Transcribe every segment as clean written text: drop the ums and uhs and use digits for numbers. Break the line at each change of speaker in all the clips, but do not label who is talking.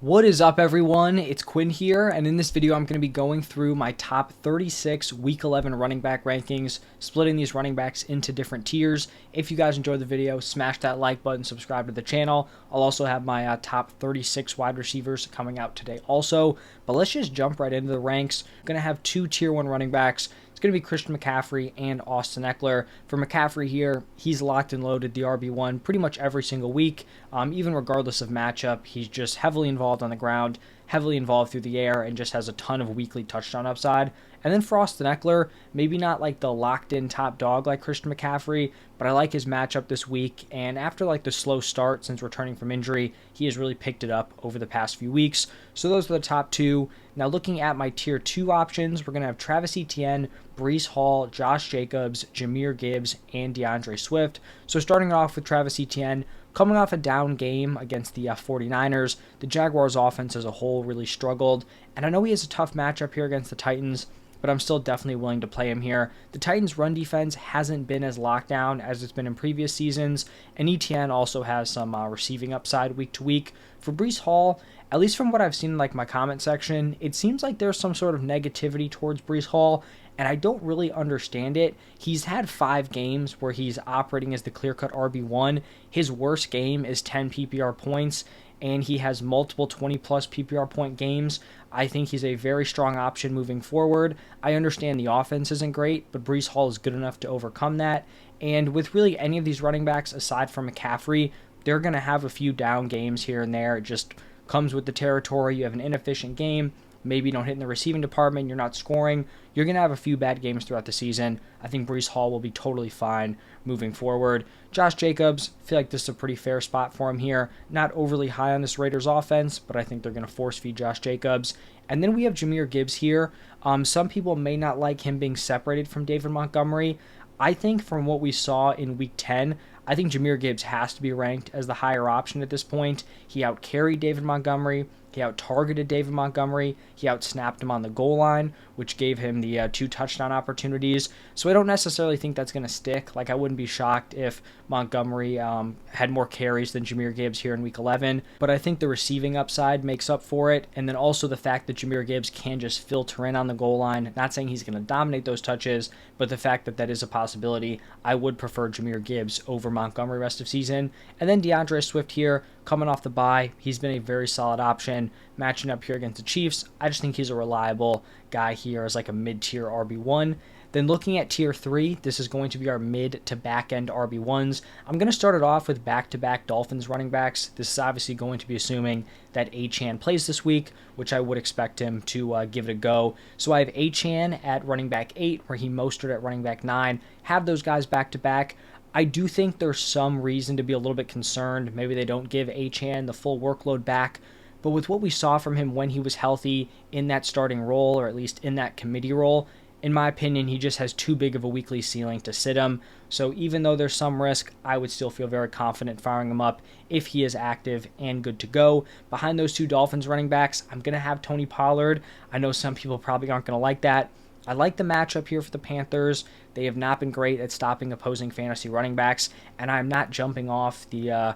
What is up, everyone? It's Quinn here, and in this video I'm going to be going through my top 36 Week 11 running back rankings, splitting these running backs into different tiers. If you guys enjoyed the video, smash that like button, subscribe to the channel. I'll also have my top 36 wide receivers coming out today also, but let's just jump right into the ranks. I'm going to have two Tier 1 running backs. It's going to be Christian McCaffrey and Austin Eckler. For McCaffrey here, he's locked and loaded the RB1 pretty much every single week, even regardless of matchup. He's just heavily involved on the ground, heavily involved through the air, and just has a ton of weekly touchdown upside. And then for Austin Eckler, maybe not like the locked-in top dog like Christian McCaffrey, but I like his matchup this week. And after like the slow start since returning from injury, he has really picked it up over the past few weeks. So those are the top two. Now looking at my tier 2 options, we're going to have Travis Etienne, Breece Hall, Josh Jacobs, Jahmyr Gibbs, and DeAndre Swift. So starting off with Travis Etienne, coming off a down game against the 49ers, the Jaguars offense as a whole really struggled. And I know he has a tough matchup here against the Titans, but I'm still definitely willing to play him here. The Titans' run defense hasn't been as locked down as it's been in previous seasons, and Etienne also has some receiving upside week to week. For Breece Hall, at least from what I've seen in like my comment section, it seems like there's some sort of negativity towards Breece Hall, and I don't really understand it. He's had 5 games where he's operating as the clear-cut RB1. His worst game is 10 PPR points, and he has multiple 20-plus PPR point games. I think he's a very strong option moving forward. I understand the offense isn't great, but Breece Hall is good enough to overcome that. And with really any of these running backs, aside from McCaffrey, they're going to have a few down games here and there. It just comes with the territory. You have an inefficient game. Maybe you don't hit in the receiving department, you're not scoring. You're going to have a few bad games throughout the season. I think Breece Hall will be totally fine moving forward. Josh Jacobs, I feel like this is a pretty fair spot for him here. Not overly high on this Raiders offense, but I think they're going to force feed Josh Jacobs. And then we have Jahmyr Gibbs here. Some people may not like him being separated from David Montgomery. I think from what we saw in Week 10, I think Jahmyr Gibbs has to be ranked as the higher option at this point. He outcarried David Montgomery. He out-targeted David Montgomery. He out-snapped him on the goal line, which gave him the 2 touchdown opportunities. So I don't necessarily think that's going to stick. Like, I wouldn't be shocked if Montgomery had more carries than Jahmyr Gibbs here in Week 11. But I think the receiving upside makes up for it. And then also the fact that Jahmyr Gibbs can just filter in on the goal line. Not saying he's going to dominate those touches, but the fact that that is a possibility, I would prefer Jahmyr Gibbs over Montgomery rest of season. And then DeAndre Swift here, coming off the bye. He's been a very solid option. Matching up here against the Chiefs, I just think he's a reliable guy here as like a mid-tier RB1. Then looking at tier 3, this is going to be our mid to back end RB1s. I'm going to start it off with back-to-back Dolphins running backs. This is obviously going to be assuming that Achane plays this week, which I would expect him to give it a go. So I have Achane at running back 8, Raheem Mostert at running back 9. Have those guys back-to-back. I do think there's some reason to be a little bit concerned. Maybe they don't give Achane the full workload back. But with what we saw from him when he was healthy in that starting role, or at least in that committee role, in my opinion, he just has too big of a weekly ceiling to sit him. So even though there's some risk, I would still feel very confident firing him up if he is active and good to go. Behind those 2 Dolphins running backs, I'm going to have Tony Pollard. I know some people probably aren't going to like that. I like the matchup here for the Panthers. They have not been great at stopping opposing fantasy running backs, and I'm not jumping off the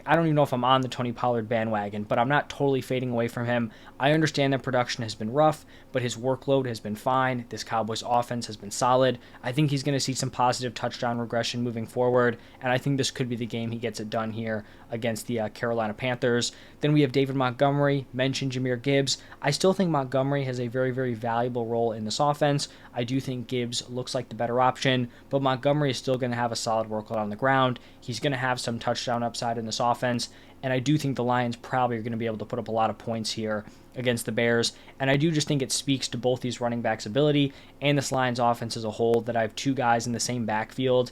I don't even know if I'm on the Tony Pollard bandwagon, but I'm not totally fading away from him. I understand that production has been rough, but his workload has been fine. This Cowboys offense has been solid. I think he's going to see some positive touchdown regression moving forward, and I think this could be the game he gets it done here against the Carolina Panthers. Then we have David Montgomery, mentioned Jahmyr Gibbs. I still think Montgomery has a very, very valuable role in this offense. I do think Gibbs looks like the better option, but Montgomery is still going to have a solid workload on the ground. He's going to have some touchdown upside in this offense, and I do think the Lions probably are going to be able to put up a lot of points here against the Bears, and I do just think it speaks to both these running backs' ability and this Lions offense as a whole that I have 2 guys in the same backfield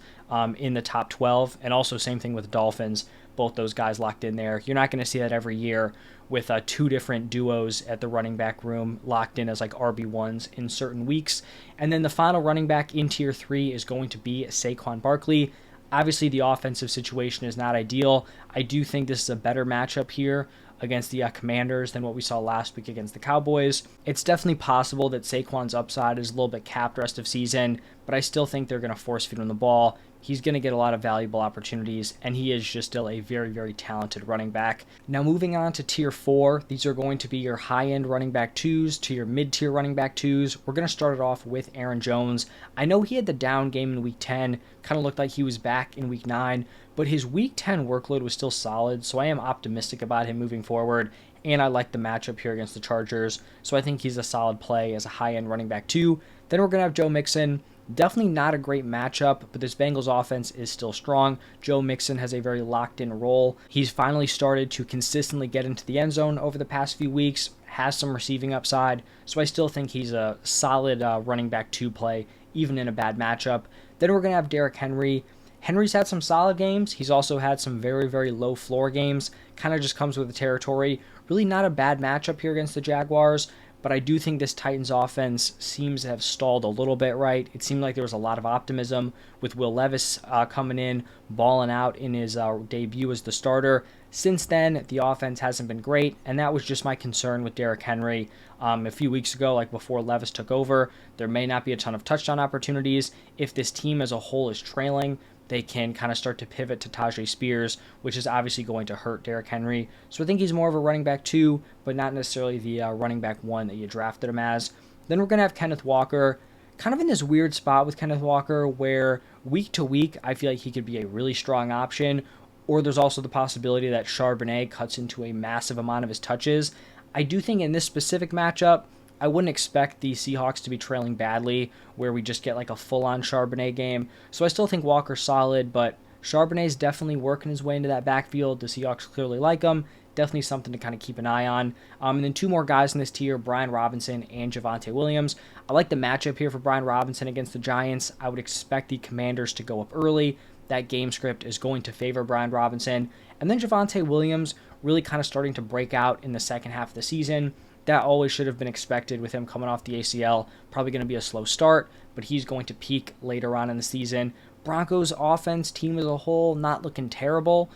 in the top 12, and also same thing with Dolphins, both those guys locked in there. You're not going to see that every year with 2 different duos at the running back room locked in as like RB1s in certain weeks. And then the final running back in tier 3 is going to be Saquon Barkley. Obviously, the offensive situation is not ideal. I do think this is a better matchup here against the Commanders than what we saw last week against the Cowboys. It's definitely possible that Saquon's upside is a little bit capped rest of season, but I still think they're going to force feed him the ball. he's going to get a lot of valuable opportunities, and he is just still a very, very talented running back. Now, moving on to tier 4, these are going to be your high-end running back 2s to your mid-tier running back 2s. We're going to start it off with Aaron Jones. I know he had the down game in week 10, kind of looked like he was back in week 9, but his week 10 workload was still solid, so I am optimistic about him moving forward, and I like the matchup here against the Chargers, so I think he's a solid play as a high-end running back 2. Then we're going to have Joe Mixon. Definitely not a great matchup, but this Bengals offense is still strong. Joe Mixon has a very locked-in role. He's finally started to consistently get into the end zone over the past few weeks, has some receiving upside, so I still think he's a solid running back 2 play, even in a bad matchup. Then we're going to have Derrick Henry. Henry's had some solid games. He's also had some very, very low floor games. Kind of just comes with the territory. Really not a bad matchup here against the Jaguars, but I do think this Titans offense seems to have stalled a little bit, right? It seemed like there was a lot of optimism with Will Levis coming in, balling out in his debut as the starter. Since then, the offense hasn't been great, and that was just my concern with Derrick Henry. A few weeks ago, like before Levis took over, there may not be a ton of touchdown opportunities. If this team as a whole is trailing, they can kind of start to pivot to Tajay Spears, which is obviously going to hurt Derrick Henry. So I think he's more of a running back 2, but not necessarily the running back 1 that you drafted him as. Then we're going to have Kenneth Walker, kind of in this weird spot with Kenneth Walker where week to week I feel like he could be a really strong option, or there's also the possibility that Charbonnet cuts into a massive amount of his touches. I do think in this specific matchup, I wouldn't expect the Seahawks to be trailing badly where we just get like a full-on Charbonnet game. So I still think Walker's solid, but Charbonnet's definitely working his way into that backfield. The Seahawks clearly like him. Definitely something to kind of keep an eye on. And then 2 more guys in this tier, Brian Robinson and Javonte Williams. I like the matchup here for Brian Robinson against the Giants. I would expect the Commanders to go up early. That game script is going to favor Brian Robinson. And then Javonte Williams really kind of starting to break out in the second half of the season. That always should have been expected with him coming off the ACL. Probably going to be a slow start, but he's going to peak later on in the season. Broncos offense, team as a whole, not looking terrible.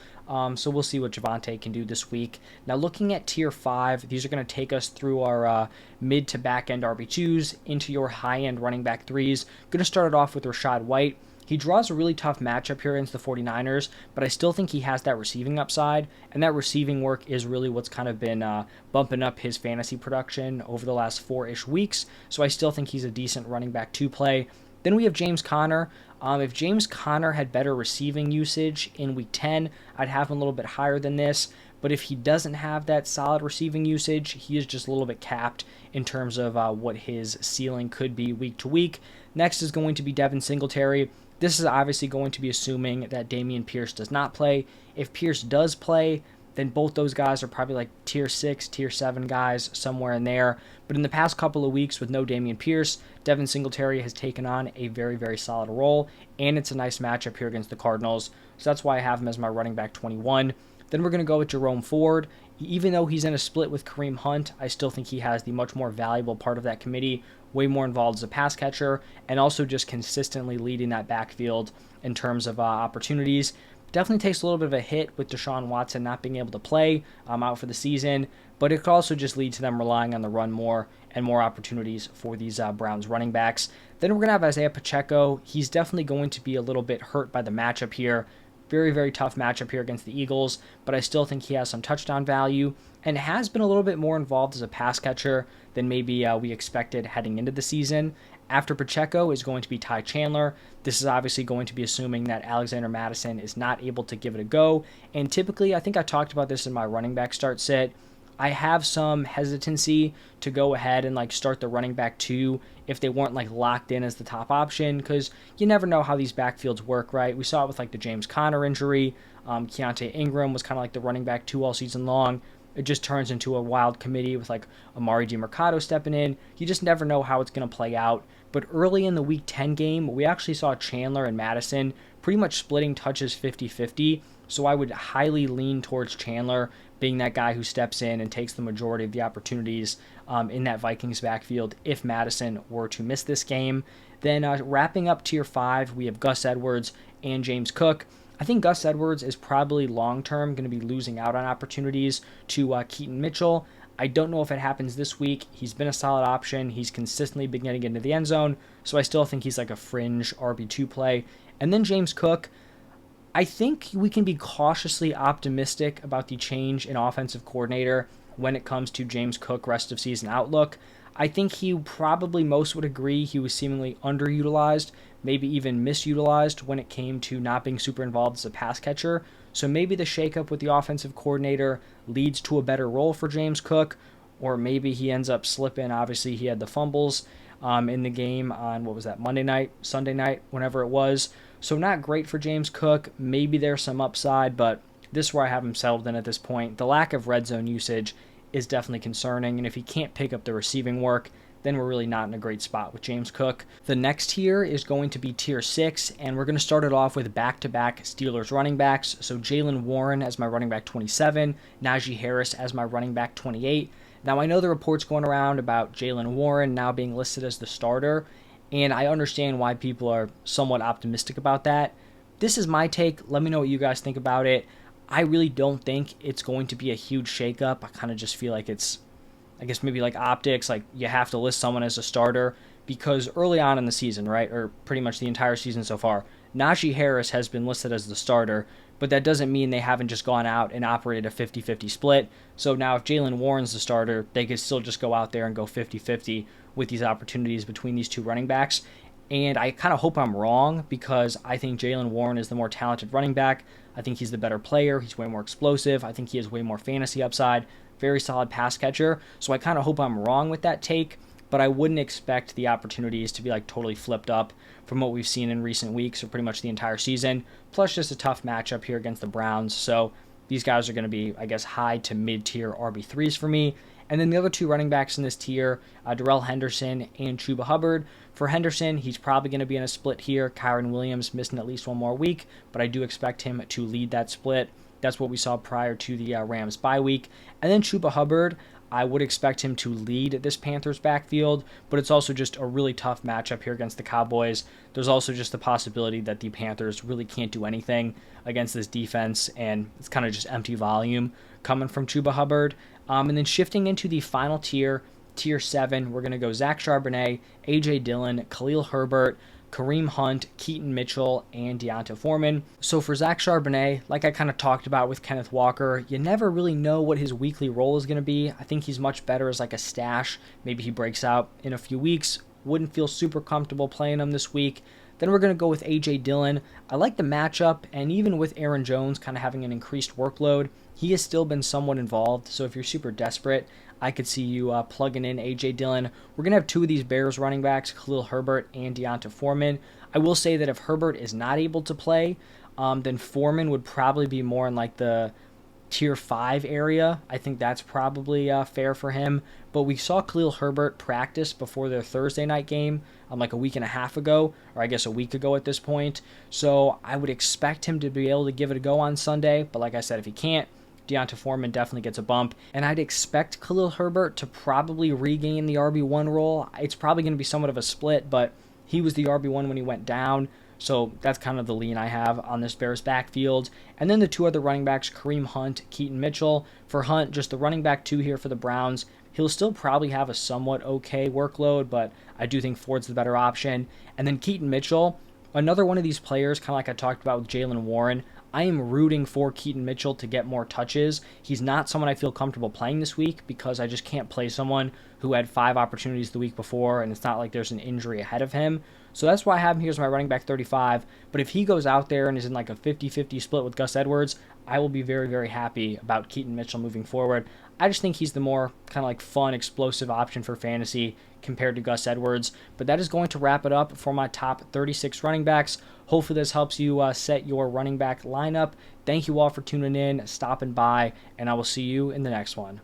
So we'll see what Javonte can do this week. Now looking at tier 5, these are going to take us through our mid to back end RB2s into your high end running back 3s. Going to start it off with Rachaad White. He draws a really tough matchup here against the 49ers, but I still think he has that receiving upside, and that receiving work is really what's kind of been bumping up his fantasy production over the last 4-ish weeks, so I still think he's a decent running back 2 play. Then we have James Conner. If James Conner had better receiving usage in week 10, I'd have him a little bit higher than this, but if he doesn't have that solid receiving usage, he is just a little bit capped in terms of what his ceiling could be week to week. Next is going to be Devin Singletary. This is obviously going to be assuming that Dameon Pierce does not play. If Pierce does play, then both those guys are probably like tier 6, tier 7 guys, somewhere in there. But in the past couple of weeks with no Dameon Pierce, Devin Singletary has taken on a very, very solid role, and it's a nice matchup here against the Cardinals. So that's why I have him as my running back 21. Then we're going to go with Jerome Ford. Even though he's in a split with Kareem Hunt, I still think he has the much more valuable part of that committee, way more involved as a pass catcher, and also just consistently leading that backfield in terms of opportunities. Definitely takes a little bit of a hit with Deshaun Watson not being able to play out for the season, but it could also just lead to them relying on the run more and more opportunities for these Browns running backs. Then we're going to have Isaiah Pacheco. He's definitely going to be a little bit hurt by the matchup here. Very, very tough matchup here against the Eagles, but I still think he has some touchdown value and has been a little bit more involved as a pass catcher than maybe we expected heading into the season. After Pacheco is going to be Ty Chandler. This is obviously going to be assuming that Alexander Mattison is not able to give it a go, and typically, I think I talked about this in my running back start set, I have some hesitancy to go ahead and like start the running back 2 if they weren't like locked in as the top option, because you never know how these backfields work, right? We saw it with like the James Conner injury. Keontae Ingram was kind of like the running back 2 all season long. It just turns into a wild committee with like Amari DiMercato stepping in. You just never know how it's going to play out. But early in the week 10 game, we actually saw Chandler and Madison pretty much splitting touches 50-50. So I would highly lean towards Chandler being that guy who steps in and takes the majority of the opportunities in that Vikings backfield if Madison were to miss this game. Then wrapping up tier 5, we have Gus Edwards and James Cook. I think Gus Edwards is probably long-term going to be losing out on opportunities to Keaton Mitchell. I don't know if it happens this week. He's been a solid option. He's consistently been getting into the end zone, so I still think he's like a fringe RB2 play. And then James Cook, I think we can be cautiously optimistic about the change in offensive coordinator when it comes to James Cook rest of season outlook. I think he probably most would agree he was seemingly underutilized, maybe even misutilized when it came to not being super involved as a pass catcher. So maybe the shakeup with the offensive coordinator leads to a better role for James Cook, or maybe he ends up slipping. Obviously, he had the fumbles in the game on, what was that, Monday night, Sunday night, whenever it was. So not great for James Cook. Maybe there's some upside, but this is where I have him settled in at this point. The lack of red zone usage is definitely concerning, and if he can't pick up the receiving work, then we're really not in a great spot with James Cook. The next tier is going to be tier 6, and we're going to start it off with back-to-back Steelers running backs. So Jaylen Warren as my running back 27, Najee Harris as my running back 28. Now I know the reports going around about Jaylen Warren now being listed as the starter, and I understand why people are somewhat optimistic about that. This is my take. Let me know what you guys think about it. I really don't think it's going to be a huge shakeup. I kind of just feel like it's, I guess maybe like optics, like you have to list someone as a starter because early on in the season, right, or pretty much the entire season so far, Najee Harris has been listed as the starter, but that doesn't mean they haven't just gone out and operated a 50-50 split. So now if Jaylen Warren's the starter, they could still just go out there and go 50-50 with these opportunities between these two running backs. And I kind of hope I'm wrong because I think Jaylen Warren is the more talented running back. I think he's the better player. He's way more explosive. I think he has way more fantasy upside. Very solid pass catcher. So I kind of hope I'm wrong with that take, but I wouldn't expect the opportunities to be like totally flipped up from what we've seen in recent weeks or pretty much the entire season. Plus just a tough matchup here against the Browns. So these guys are going to be, I guess, high to mid-tier RB3s for me. And then the other two running backs in this tier, Darrell Henderson and Chuba Hubbard. For Henderson, he's probably going to be in a split here. Kyren Williams missing at least one more week, but I do expect him to lead that split. That's what we saw prior to the Rams bye week. And then Chuba Hubbard, I would expect him to lead this Panthers backfield, but it's also just a really tough matchup here against the Cowboys. There's also just the possibility that the Panthers really can't do anything against this defense, and it's kind of just empty volume coming from Chuba Hubbard. And then shifting into the final tier, tier 7, we're going to go Zach Charbonnet, A.J. Dillon, Khalil Herbert, Kareem Hunt, Keaton Mitchell, and Deonta Foreman. So for Zach Charbonnet, like I kind of talked about with Kenneth Walker, you never really know what his weekly role is going to be. I think he's much better as like a stash. Maybe he breaks out in a few weeks. Wouldn't feel super comfortable playing him this week. Then we're going to go with A.J. Dillon. I like the matchup, and even with Aaron Jones kind of having an increased workload, he has still been somewhat involved. So if you're super desperate, I could see you plugging in A.J. Dillon. We're going to have two of these Bears running backs, Khalil Herbert and Deonta Foreman. I will say that if Herbert is not able to play, then Foreman would probably be more in like the tier 5 area. I think that's probably fair for him. But we saw Khalil Herbert practice before their Thursday night game like a week and a half ago, or I guess a week ago at this point. So I would expect him to be able to give it a go on Sunday. But like I said, if he can't, Deonta Foreman definitely gets a bump. And I'd expect Khalil Herbert to probably regain the RB1 role. It's probably going to be somewhat of a split, but he was the RB1 when he went down. So that's kind of the lean I have on this Bears backfield. And then the two other running backs, Kareem Hunt, Keaton Mitchell. For Hunt, just the running back 2 here for the Browns. He'll still probably have a somewhat okay workload, but I do think Ford's the better option. And then Keaton Mitchell, another one of these players, kind of like I talked about with Jaylen Warren. I am rooting for Keaton Mitchell to get more touches. He's not someone I feel comfortable playing this week because I just can't play someone who had 5 opportunities the week before, and it's not like there's an injury ahead of him. So that's why I have him here as my running back 35. But if he goes out there and is in like a 50-50 split with Gus Edwards, I will be very, very happy about Keaton Mitchell moving forward. I just think he's the more kind of like fun, explosive option for fantasy compared to Gus Edwards. But that is going to wrap it up for my top 36 running backs. Hopefully this helps you set your running back lineup. Thank you all for tuning in, stopping by, and I will see you in the next one.